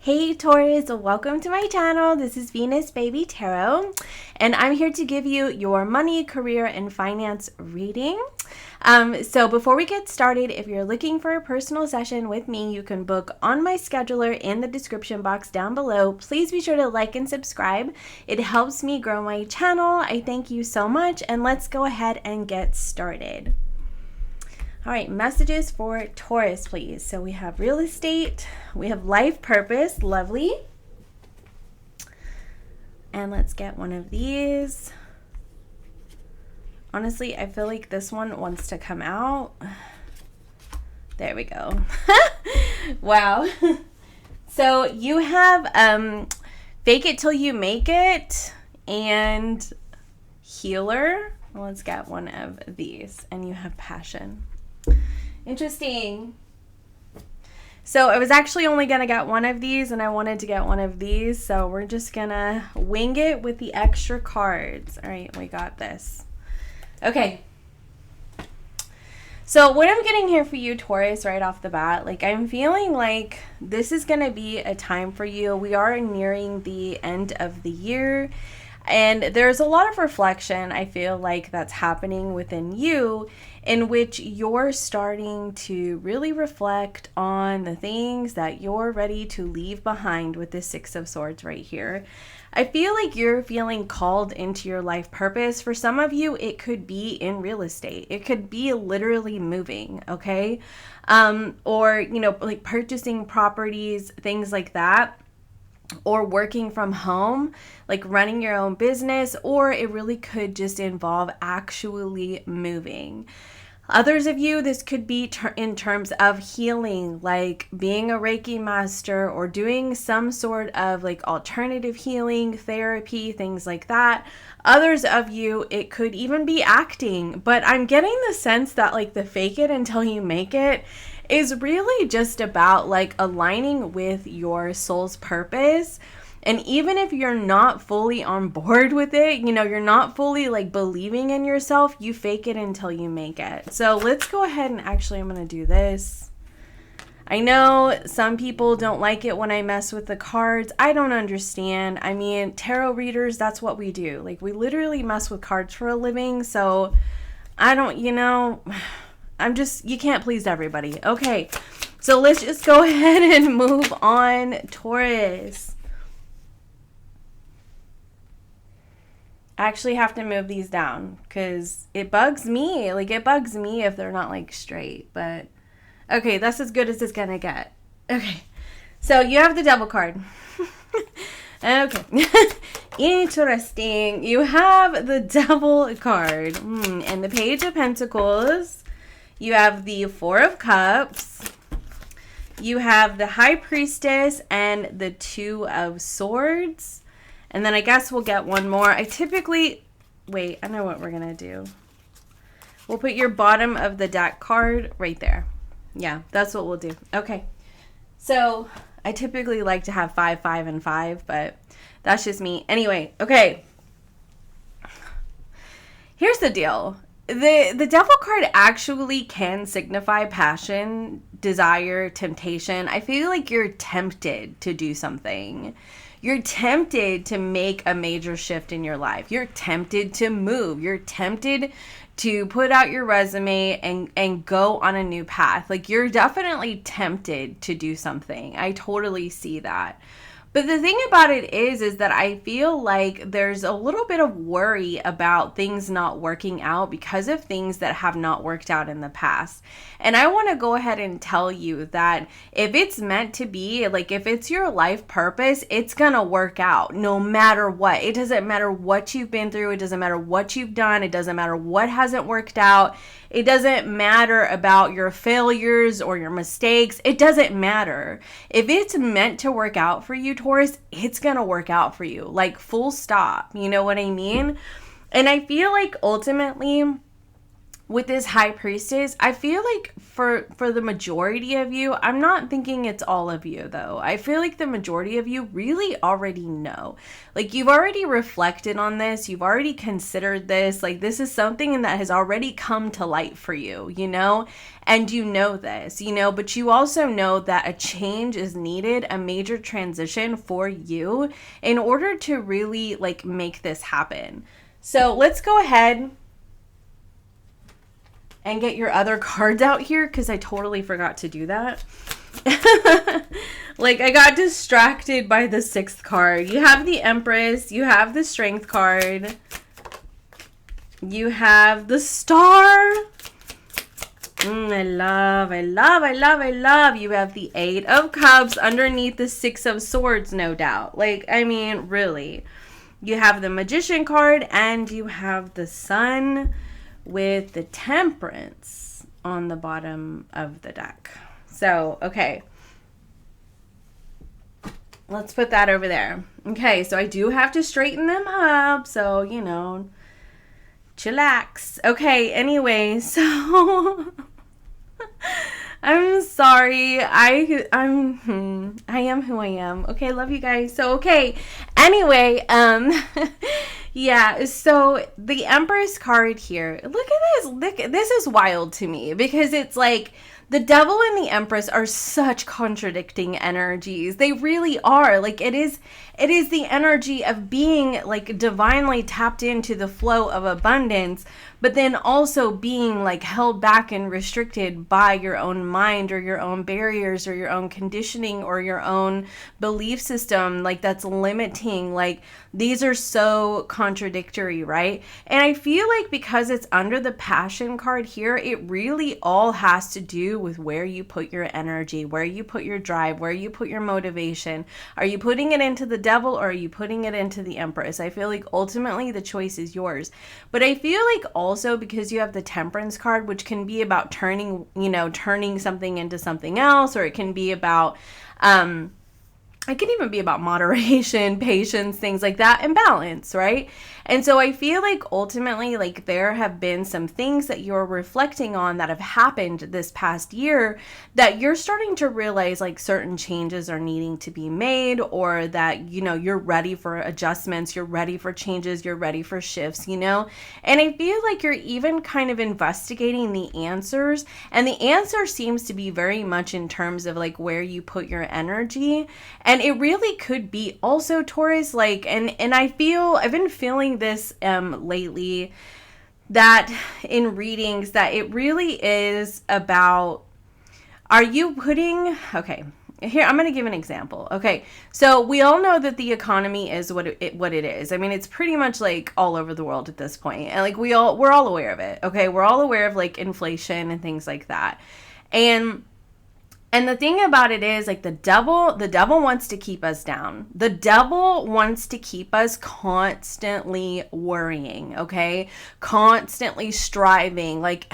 Hey Taurus, welcome to my channel. This is Venus Baby Tarot, and I'm here to give you your money, career, and finance reading. So before we get started, if you're looking for a personal session with me, you can book on my scheduler in the description box down below. Please be sure to like and subscribe. It helps me grow my channel. I thank you so much, and let's go ahead and get started. All right, messages for Taurus, please. So we have real estate, we have life purpose, lovely. And let's get one of these. Honestly, I feel like this one wants to come out. There we go. Wow. So you have fake it till you make it and healer. Let's get one of these. And you have passion. Interesting. So I was actually only going to get one of these, and I wanted to get one of these. So we're just going to wing it with the extra cards. All right, we got this. Okay. So what I'm getting here for you, Taurus, right off the bat, like I'm feeling like this is going to be a time for you. We are nearing the end of the year, and there's a lot of reflection, I feel like, that's happening within you, in which you're starting to really reflect on the things that you're ready to leave behind with the Six of Swords right here. I feel like you're feeling called into your life purpose. For some of you, it could be in real estate. It could be literally moving, okay? Or, you know, like purchasing properties, things like that. Or working from home, like running your own business, or it really could just involve actually moving. Others of you, this could be in terms of healing, like being a Reiki master or doing some sort of like alternative healing, therapy, things like that. Others of you, it could even be acting, but I'm getting the sense that like the fake it until you make it is really just about like aligning with your soul's purpose. And even if you're not fully on board with it, you know, you're not fully like believing in yourself, you fake it until you make it. So let's go ahead and actually I'm going to do this. I know some people don't like it when I mess with the cards. I don't understand. I mean, tarot readers, that's what we do. Like we literally mess with cards for a living. So I don't, you know, you can't please everybody. Okay, so let's just go ahead and move on, Taurus. I actually have to move these down because it bugs me. Like, it bugs me if they're not, like, straight. But, okay, that's as good as it's going to get. Okay, so you have the Devil card. Okay. Interesting. You have the Devil card. And the Page of Pentacles. You have the Four of Cups. You have the High Priestess and the Two of Swords. And then I guess we'll get one more. I know what we're going to do. We'll put your bottom of the deck card right there. Yeah, that's what we'll do. Okay. So I typically like to have 5, 5, and 5, but that's just me. Anyway, okay. Here's the deal. The Devil card actually can signify passion, desire, temptation. I feel like you're tempted to do something. You're tempted to make a major shift in your life. You're tempted to move. You're tempted to put out your resume and go on a new path. Like, you're definitely tempted to do something. I totally see that. But the thing about it is that I feel like there's a little bit of worry about things not working out because of things that have not worked out in the past. And I want to go ahead and tell you that if it's meant to be, like if it's your life purpose, it's going to work out no matter what. It doesn't matter what you've been through. It doesn't matter what you've done. It doesn't matter what hasn't worked out. It doesn't matter about your failures or your mistakes. It doesn't matter. If it's meant to work out for you, Taurus, it's going to work out for you. Like, full stop. You know what I mean? And I feel like ultimately with this high priestess, I feel like for the majority of you, I'm not thinking it's all of you though. I feel like the majority of you really already know. Like you've already reflected on this, you've already considered this, like this is something that has already come to light for you, you know? And you know this, you know, but you also know that a change is needed, a major transition for you in order to really like make this happen. So let's go ahead and get your other cards out here, because I totally forgot to do that. Like I got distracted by the 6th card. You have the Empress, you have the Strength card, you have the Star. I love. You have the 8 of Cups underneath the 6 of Swords, no doubt. Like, I mean, really. You have the Magician card and you have the Sun with the Temperance on the bottom of the deck. So, okay. Let's put that over there. Okay, so I do have to straighten them up. So, you know, chillax. Okay, anyway, so I'm sorry. I am who I am. Okay, love you guys. So, okay. Anyway, yeah, so the Empress card here. Look at this. This is wild to me because it's like the Devil and the Empress are such contradicting energies. They really are. Like it is the energy of being like divinely tapped into the flow of abundance, but then also being like held back and restricted by your own mind or your own barriers or your own conditioning or your own belief system, like that's limiting. Like these are so contradictory, right? And I feel like because it's under the Passion card here, it really all has to do with where you put your energy, where you put your drive, where you put your motivation. Are you putting it into the Devil or are you putting it into the Empress? I feel like ultimately the choice is yours. But I feel like also because you have the Temperance card, which can be about turning something into something else, or it can be about it can even be about moderation, patience, things like that, and balance, right? And so I feel like ultimately, like there have been some things that you're reflecting on that have happened this past year that you're starting to realize like certain changes are needing to be made, or that, you know, you're ready for adjustments, you're ready for changes, you're ready for shifts, you know? And I feel like you're even kind of investigating the answers, and the answer seems to be very much in terms of like where you put your energy. And it really could be also, Taurus, like, and I feel, I've been feeling this lately, that in readings, that it really is about, are you putting, okay, here, I'm going to give an example. Okay, so we all know that the economy is what it is. I mean, it's pretty much like all over the world at this point. And like we're all aware of it. Okay, we're all aware of like inflation and things like that. And the thing about it is, like, the devil wants to keep us down. The devil wants to keep us constantly worrying, okay? Constantly striving, like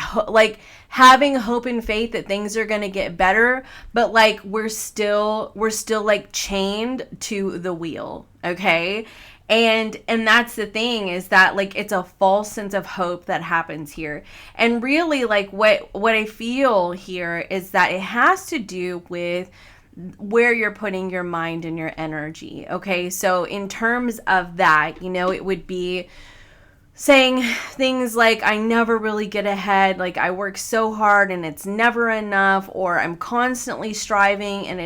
having hope and faith that things are going to get better, but like we're still like chained to the wheel, okay? And that's the thing, is that like it's a false sense of hope that happens here. And really, like what I feel here is that it has to do with where you're putting your mind and your energy. Okay, so in terms of that, you know, it would be saying things like, I never really get ahead, like I work so hard and it's never enough, or I'm constantly striving and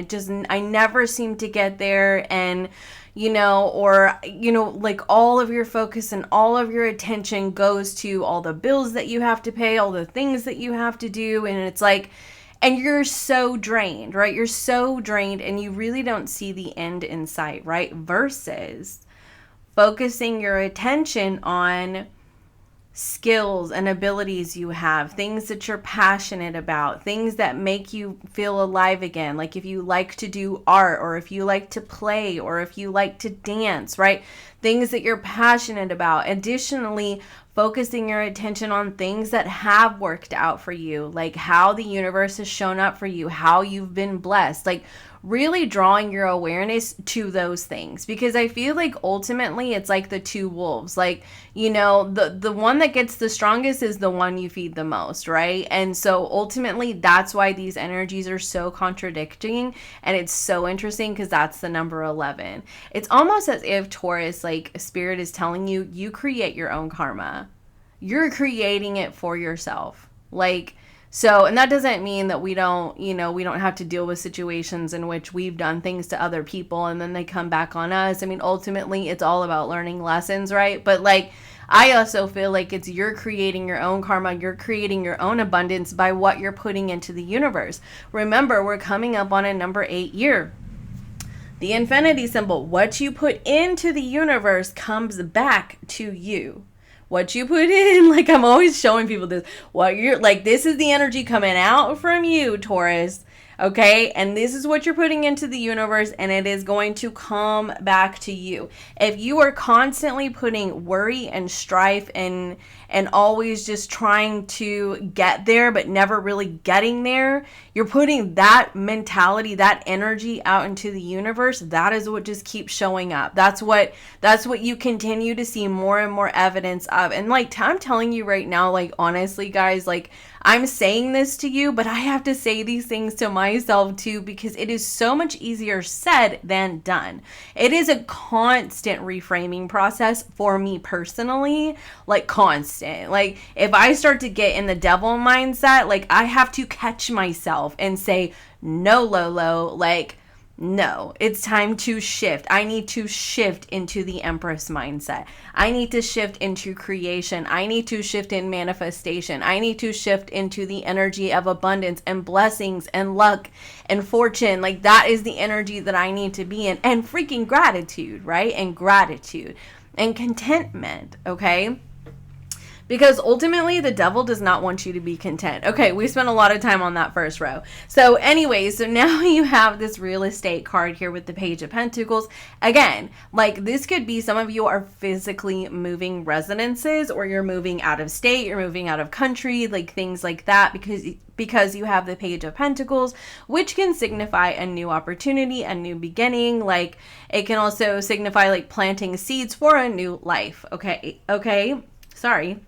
I never seem to get there. And you know, or, you know, like all of your focus and all of your attention goes to all the bills that you have to pay, all the things that you have to do. And it's like, and you're so drained, right? You're so drained and you really don't see the end in sight, right? Versus focusing your attention on skills and abilities you have, things that you're passionate about, things that make you feel alive again. Like if you like to do art, or if you like to play, or if you like to dance, right? Things that you're passionate about. Additionally, focusing your attention on things that have worked out for you, like how the universe has shown up for you, how you've been blessed. Like really drawing your awareness to those things, because I feel like ultimately it's like the two wolves. Like, you know, the one that gets the strongest is the one you feed the most, right? And so ultimately that's why these energies are so contradicting, and it's so interesting because that's the number 11. It's almost as if Taurus, like spirit is telling you, you create your own karma. You're creating it for yourself. Like, so, and that doesn't mean that we don't, you know, we don't have to deal with situations in which we've done things to other people and then they come back on us. I mean, ultimately, it's all about learning lessons, right? But like, I also feel like it's you're creating your own karma. You're creating your own abundance by what you're putting into the universe. Remember, we're coming up on a number 8 year. The infinity symbol, what you put into the universe comes back to you. What you put in, like I'm always showing people this, what you're like, this is the energy coming out from you, Taurus. Okay, and this is what you're putting into the universe, and it is going to come back to you. If you are constantly putting worry and strife and always just trying to get there but never really getting there, you're putting that mentality, that energy out into the universe. That is what just keeps showing up. That's what you continue to see more and more evidence of. And like I'm telling you right now, like honestly guys, like I'm saying this to you, but I have to say these things to myself too, because it is so much easier said than done. It is a constant reframing process for me personally, like constant. Like if I start to get in the devil mindset, like I have to catch myself and say, no, Lolo, like, no, it's time to shift. I need to shift into the Empress mindset. I need to shift into creation. I need to shift in manifestation. I need to shift into the energy of abundance and blessings and luck and fortune. Like that is the energy that I need to be in. And freaking gratitude, right? And gratitude and contentment, okay? Because ultimately, the devil does not want you to be content. Okay, we spent a lot of time on that first row. So anyway, so now you have this real estate card here with the Page of Pentacles. Again, like this could be some of you are physically moving residences, or you're moving out of state, you're moving out of country, like things like that, because you have the Page of Pentacles, which can signify a new opportunity, a new beginning. Like it can also signify like planting seeds for a new life. Okay, sorry.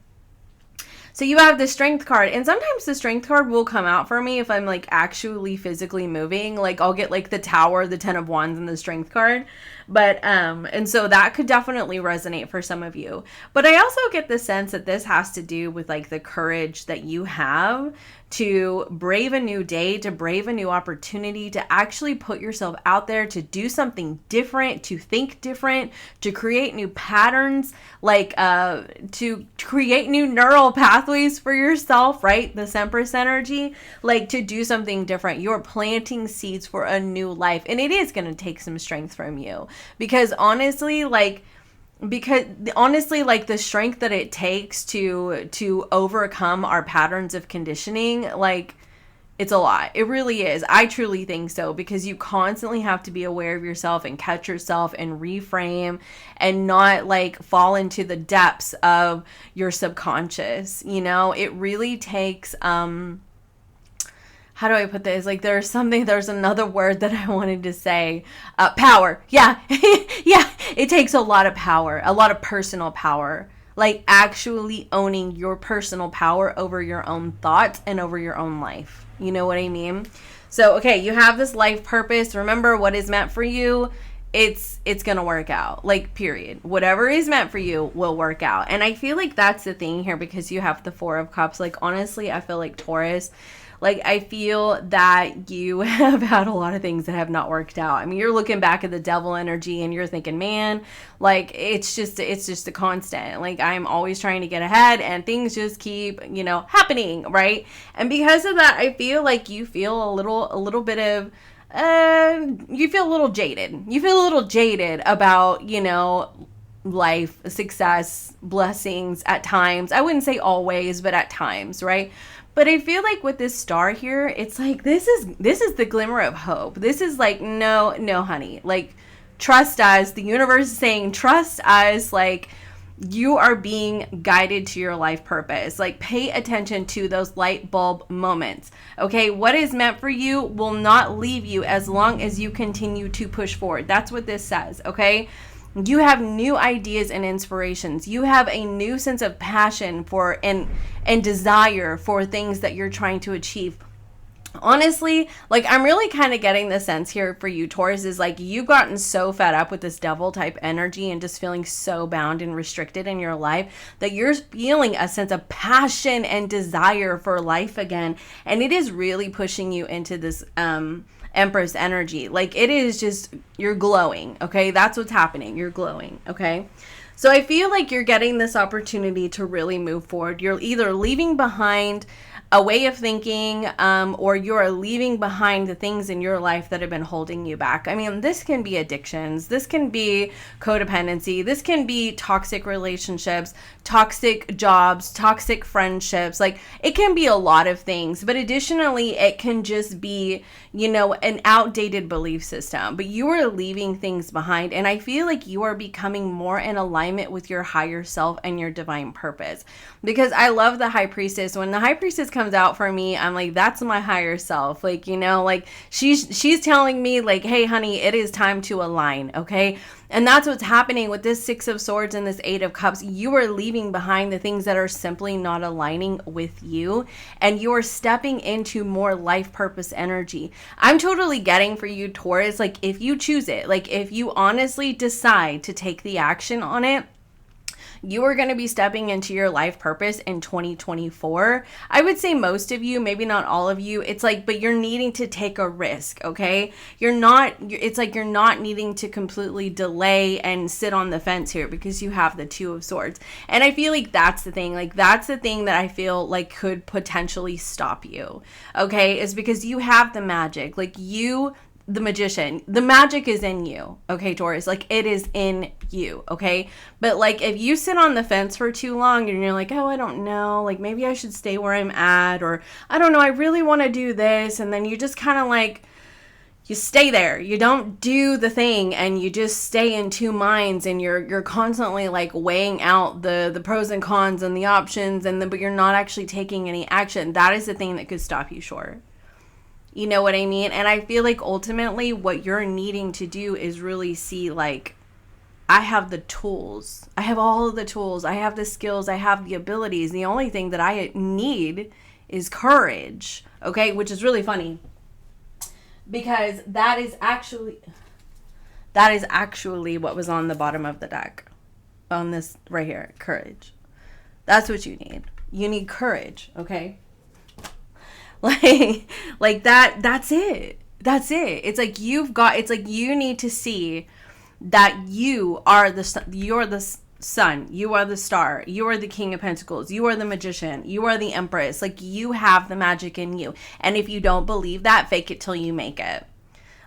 So you have the Strength card, and sometimes the Strength card will come out for me if I'm like actually physically moving. Like I'll get like the Tower, the 10 of Wands, and the Strength card. But and so that could definitely resonate for some of you. But I also get the sense that this has to do with like the courage that you have to brave a new day, to brave a new opportunity, to actually put yourself out there, to do something different, to think different, to create new patterns, like to create new neural pathways for yourself, right? The Empress energy, like to do something different. You're planting seeds for a new life, and it is going to take some strength from you, because honestly, like the strength that it takes to overcome our patterns of conditioning, like it's a lot. It really is. I truly think so, because you constantly have to be aware of yourself and catch yourself and reframe and not like fall into the depths of your subconscious. You know, it really takes how do I put this? Like there's another word that I wanted to say. Power. Yeah. Yeah. It takes a lot of power, a lot of personal power, like actually owning your personal power over your own thoughts and over your own life. You know what I mean? So, okay, you have this life purpose. Remember, what is meant for you, it's going to work out. Like, period. Whatever is meant for you will work out. And I feel like that's the thing here, because you have the Four of Cups. Like, honestly, I feel like Taurus, like, I feel that you have had a lot of things that have not worked out. I mean, you're looking back at the devil energy and you're thinking, man, like, it's just a constant. Like, I'm always trying to get ahead and things just keep, happening, right? And because of that, I feel like you feel a little bit of, you feel a little jaded. You feel a little jaded about, life, success, blessings at times. I wouldn't say always, but at times, right? But I feel like with this star here, it's like, this is the glimmer of hope. This is like, no, honey, like, trust us. The universe is saying, trust us. Like, You are being guided to your life purpose. Like, pay attention to those light bulb moments. Okay, what is meant for you will not leave you as long as you continue to push forward. That's what this says, okay? You have new ideas and inspirations. You have a new sense of passion for and desire for things that you're trying to achieve. Honestly, like, I'm really kind of getting the sense here for you, Taurus, is like you've gotten so fed up with this devil type energy and just feeling so bound and restricted in your life that you're feeling a sense of passion and desire for life again. And it is really pushing you into this Empress energy. Like, it is just, you're glowing, okay? That's what's happening. You're glowing, okay? So I feel like you're getting this opportunity to really move forward. You're either leaving behind a way of thinking, or you're leaving behind the things in your life that have been holding you back. I mean, this can be addictions, this can be codependency, this can be toxic relationships, toxic jobs, toxic friendships. Like, it can be a lot of things, but additionally, it can just be, you know, an outdated belief system. But you are leaving things behind, and I feel like you are becoming more in alignment with your higher self and your divine purpose. Because I love the High Priestess. When the High Priestess comes out for me, I'm like, that's my higher self. Like, you know, like she's telling me like, hey honey, it is time to align, okay? And that's what's happening with this Six of Swords and this Eight of Cups. You are leaving behind the things that are simply not aligning with you, and you are stepping into more life purpose energy. I'm totally getting for you, Taurus, like, if you choose it, like if you honestly decide to take the action on it, you are going to be stepping into your life purpose in 2024. I would say most of you, maybe not all of you. It's like, but you're needing to take a risk, okay? It's like you're not needing to completely delay and sit on the fence here because you have the Two of Swords. And I feel like that's the thing. Like, that's the thing that I feel like could potentially stop you, okay? Is because you have the magic. Like, you, the magician, the magic is in you, okay, Taurus? Like, it is in you, okay? But like, if you sit on the fence for too long and you're like, oh, I don't know, like maybe I should stay where I'm at, or I don't know, I really want to do this, and then you just kind of like, you stay there, you don't do the thing, and you just stay in two minds, and you're constantly like weighing out the pros and cons and the options, and then but you're not actually taking any action. That is the thing that could stop you short. You know what I mean? And I feel like ultimately what you're needing to do is really see, like, I have the tools. I have all of the tools. I have the skills. I have the abilities. The only thing that I need is courage. Okay? Which is really funny. Because that is actually what was on the bottom of the deck. On this right here. Courage. That's what you need. You need courage. Okay? Like that's it. It's like it's like you need to see that you're the sun, you are the star, you are the King of Pentacles, you are the magician, you are the Empress. Like, you have the magic in you. And if you don't believe that, fake it till you make it.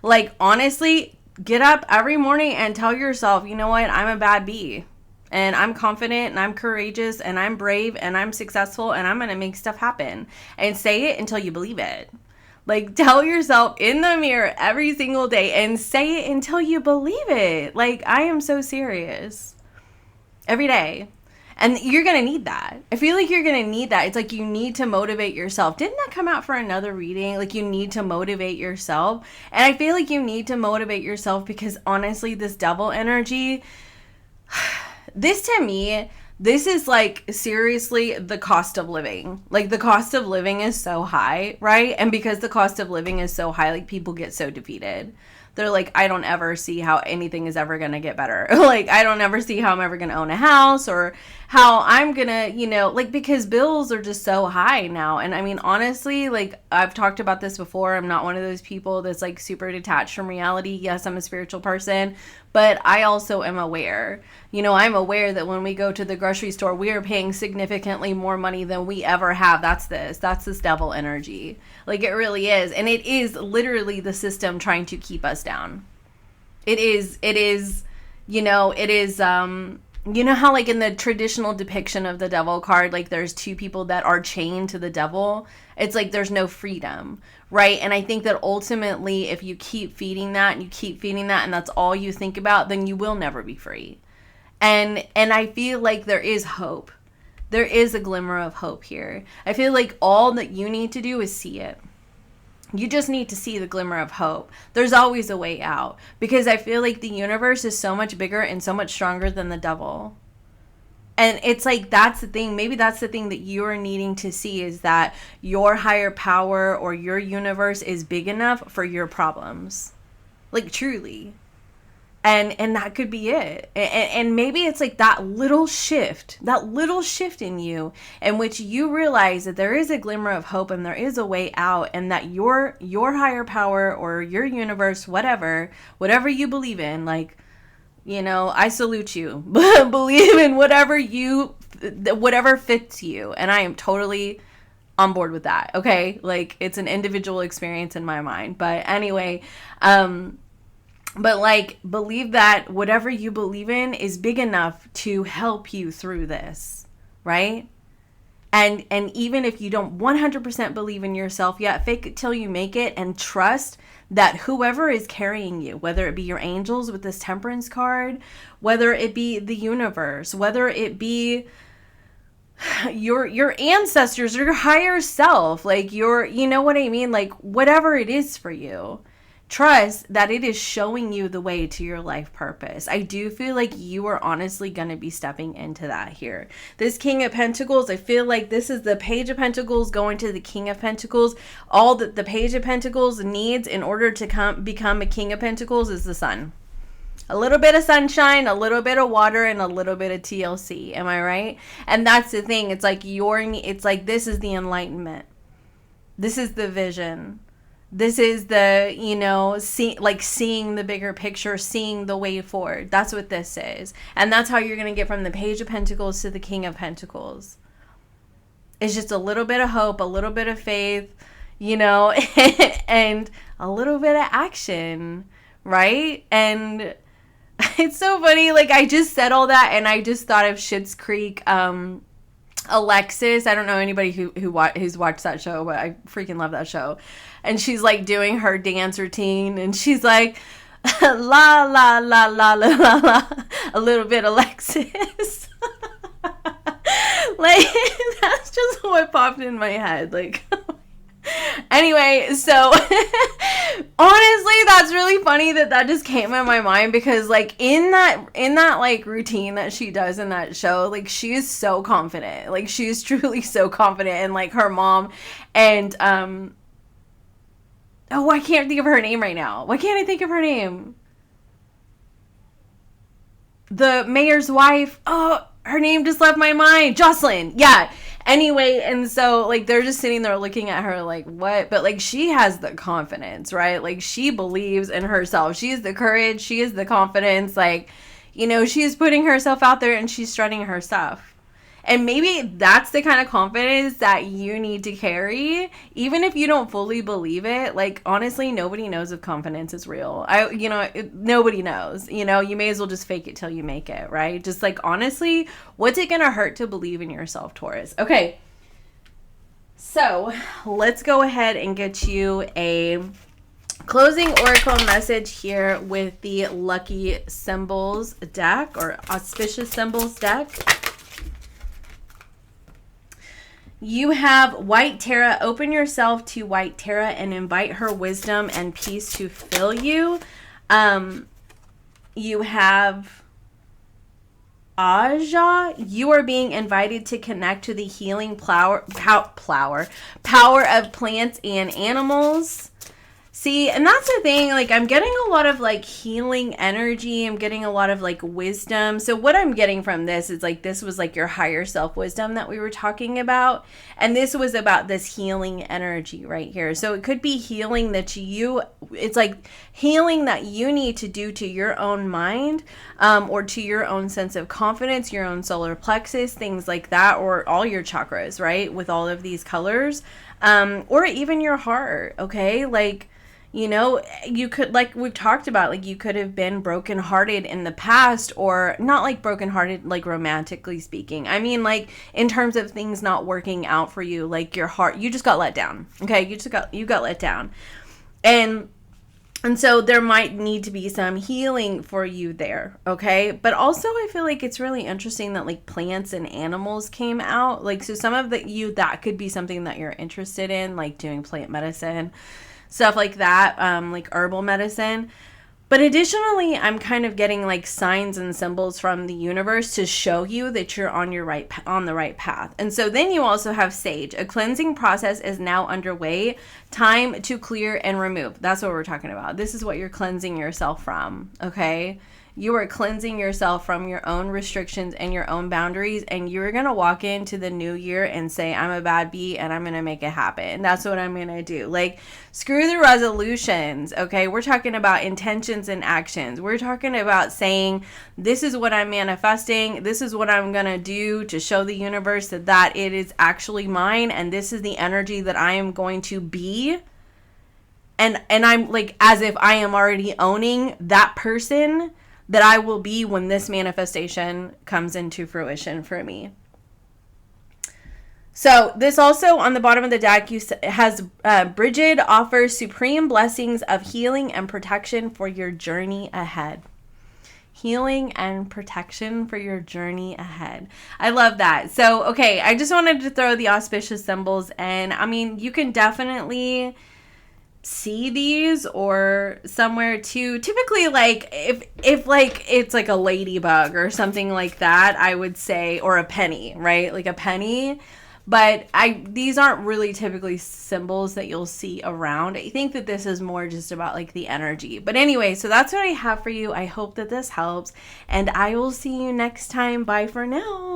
Like, honestly, get up every morning and tell yourself, you know what, I'm a bad bee. And I'm confident, and I'm courageous, and I'm brave, and I'm successful, and I'm going to make stuff happen. And say it until you believe it. Like, tell yourself in the mirror every single day and say it until you believe it. Like, I am so serious. Every day. And you're going to need that. I feel like you're going to need that. It's like you need to motivate yourself. Didn't that come out for another reading? Like, you need to motivate yourself. And I feel like you need to motivate yourself because, honestly, this devil energy... This, to me, this is like seriously the cost of living. Like, the cost of living is so high, right? And because the cost of living is so high, like, people get so defeated. They're like, I don't ever see how anything is ever going to get better. Like, I don't ever see how I'm ever going to own a house, or how I'm going to, you know, like, because bills are just so high now. And I mean, honestly, like, I've talked about this before. I'm not one of those people that's like super detached from reality. Yes, I'm a spiritual person, but I also am aware. You know, I'm aware that when we go to the grocery store, we are paying significantly more money than we ever have. That's this devil energy. Like, it really is. And it is literally the system trying to keep us down. It is, you know, you know how, like, in the traditional depiction of the devil card, like, there's two people that are chained to the devil. It's like there's no freedom, right? And I think that ultimately, if you keep feeding that and you keep feeding that and that's all you think about, then you will never be free. And I feel like there is hope. There is a glimmer of hope here. I feel like all that you need to do is see it. You just need to see the glimmer of hope. There's always a way out, because I feel like the universe is so much bigger and so much stronger than the devil. And it's like, that's the thing. Maybe that's the thing that you are needing to see, is that your higher power or your universe is big enough for your problems. Like, truly. And that could be it. And maybe it's like that little shift in you, in which you realize that there is a glimmer of hope and there is a way out, and that your higher power or your universe, whatever you believe in, like, you know, I salute you. Believe in whatever fits you. And I am totally on board with that. Okay. Like, it's an individual experience in my mind. But anyway, but like, believe that whatever you believe in is big enough to help you through this, right? And even if you don't 100% believe in yourself yet, fake it till you make it, and trust that whoever is carrying you, whether it be your angels with this Temperance card, whether it be the universe, whether it be your ancestors or your higher self, like you know what I mean? Like, whatever it is for you, trust that it is showing you the way to your life purpose. I do feel like you are honestly going to be stepping into that here. This King of Pentacles, I feel like this is the Page of Pentacles going to the King of Pentacles. All that the Page of Pentacles needs in order to become a King of Pentacles is the sun. A little bit of sunshine, a little bit of water, and a little bit of TLC. Am I right? And that's the thing. It's like this is the enlightenment. This is the vision. This is the, you know, seeing the bigger picture, seeing the way forward. That's what this is. And that's how you're going to get from the Page of Pentacles to the King of Pentacles. It's just a little bit of hope, a little bit of faith, you know, and a little bit of action, right? And it's so funny. Like, I just said all that and I just thought of Schitt's Creek, Alexis. I don't know anybody who's watched that show, but I freaking love that show. And she's like doing her dance routine, and she's like, la la la la la la la, a little bit Alexis. Like, that's just what popped in my head. Like, anyway, so honestly, that's really funny that just came in my mind, because like in that like routine that she does in that show, like, she is so confident. Like, she is truly so confident, and like her mom and oh, I can't think of her name right now. Why can't I think of her name? The mayor's wife. Oh, her name just left my mind. Jocelyn. Yeah. Anyway, and so like they're just sitting there looking at her like, what? But like, she has the confidence, right? Like, she believes in herself. She has the courage. She has the confidence. Like, you know, she's putting herself out there and she's strutting her stuff. And maybe that's the kind of confidence that you need to carry, even if you don't fully believe it. Like, honestly, nobody knows if confidence is real. Nobody knows. You know, you may as well just fake it till you make it, right? Just like, honestly, what's it gonna hurt to believe in yourself, Taurus? Okay, so let's go ahead and get you a closing oracle message here with the Lucky Symbols deck, or Auspicious Symbols deck. You have White Tara. Open yourself to White Tara and invite her wisdom and peace to fill you. You have Aja. You are being invited to connect to the healing power of plants and animals. See, and that's the thing, like, I'm getting a lot of, like, healing energy. I'm getting a lot of, like, wisdom. So what I'm getting from this is, like, this was, like, your higher self wisdom that we were talking about. And this was about this healing energy right here. So it could be healing that it's, like, healing that you need to do to your own mind, or to your own sense of confidence, your own solar plexus, things like that, or all your chakras, right? With all of these colors, or even your heart, okay? Like, you know, you could, like we've talked about, like, you could have been brokenhearted in the past, or not like brokenhearted, like romantically speaking. I mean, like, in terms of things not working out for you, like your heart, you just got let down. Okay. You got let down. And And so there might need to be some healing for you there, okay? But also I feel like it's really interesting that like plants and animals came out. Like, so some of that could be something that you're interested in, like doing plant medicine, stuff like that, like herbal medicine. But additionally, I'm kind of getting like signs and symbols from the universe to show you that you're on the right path. And so then you also have sage. A cleansing process is now underway. Time to clear and remove. That's what we're talking about. This is what you're cleansing yourself from, okay? You are cleansing yourself from your own restrictions and your own boundaries, and you're going to walk into the new year and say, I'm a bad bee and I'm going to make it happen. And that's what I'm going to do. Like, screw the resolutions, okay? We're talking about intentions and actions. We're talking about saying, this is what I'm manifesting. This is what I'm going to do to show the universe that it is actually mine, and this is the energy that I am going to be. And I'm like, as if I am already owning that person that I will be when this manifestation comes into fruition for me. So this also on the bottom of the deck has Bridget offers supreme blessings of healing and protection for your journey ahead. Healing and protection for your journey ahead. I love that. So, okay, I just wanted to throw the auspicious symbols, and I mean, you can definitely see these or somewhere too. Typically, like if like it's like a ladybug or something like that, I would say, or a penny, right? Like a penny. But these aren't really typically symbols that you'll see around. I think that this is more just about like the energy. But anyway, so that's what I have for you. I hope that this helps, and I will see you next time. Bye for now.